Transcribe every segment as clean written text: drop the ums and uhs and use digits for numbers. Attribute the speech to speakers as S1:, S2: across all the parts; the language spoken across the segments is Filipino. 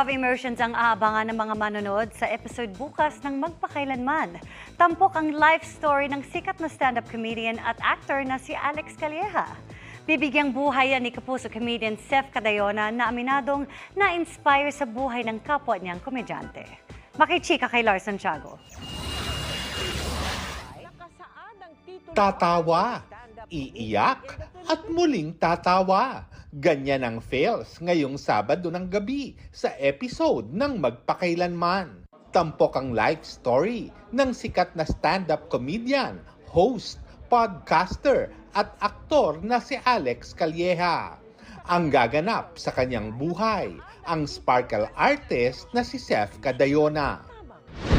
S1: love immersions ang aabangan ng mga manonood sa episode bukas ng Magpakailanman. Tampok ang life story ng sikat na stand-up comedian at actor na si Alex Calleja. Bibigyang buhay yan ni kapuso comedian Seth Cadayona na aminadong na-inspire sa buhay ng kapwa niyang komedyante. Makichika kay Lars Santiago.
S2: Tatawa, iiyak, at muling tatawa. Ganyan ang fails ngayong Sabado ng gabi sa episode ng Magpakailanman. Tampok ang life story ng sikat na stand-up comedian, host, podcaster at aktor na si Alex Calleja. Ang gaganap sa kanyang buhay, ang sparkle artist na si Seth Cadayona.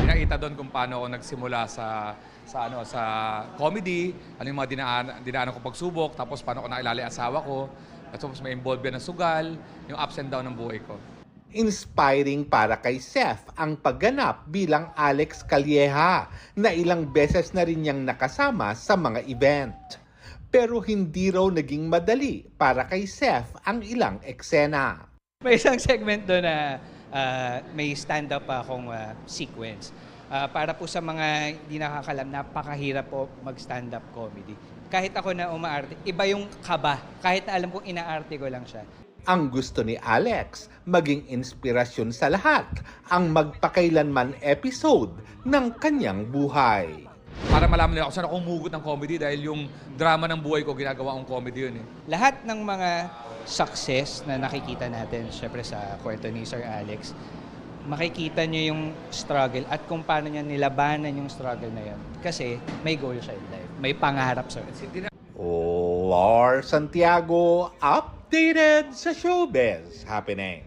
S3: Nakita doon kung paano ako nagsimula sa comedy, ano yung mga dinaanan ko pagsubok, tapos paano ko nakilala yung asawa ko, at tapos may involved ng sugal, yung ups and down ng buhay ko.
S2: Inspiring para kay Seth ang pagganap bilang Alex Calleja na ilang beses na rin niyang nakasama sa mga event. Pero hindi raw naging madali para kay Seth ang ilang eksena.
S4: May isang segment doon na may stand-up akong sequence. Para po sa mga hindi nakakalam, napakahirap po mag-stand-up comedy. Kahit ako na umaarte, iba yung kaba. Kahit na alam kong inaarte ko lang siya.
S2: Ang gusto ni Alex, maging inspirasyon sa lahat, ang Magpakailanman episode ng kanyang buhay.
S3: Para malaman nila kung saan ako humugot ng comedy dahil yung drama ng buhay ko, ginagawa kong comedy yun eh.
S4: Lahat ng mga success na nakikita natin, syempre sa kwento ni Sir Alex, makikita niyo yung struggle at kung paano niya nilabanan yung struggle na yun. Kasi may goal siya in life. May pangarap siya.
S2: Lars Santiago, updated sa showbiz happening.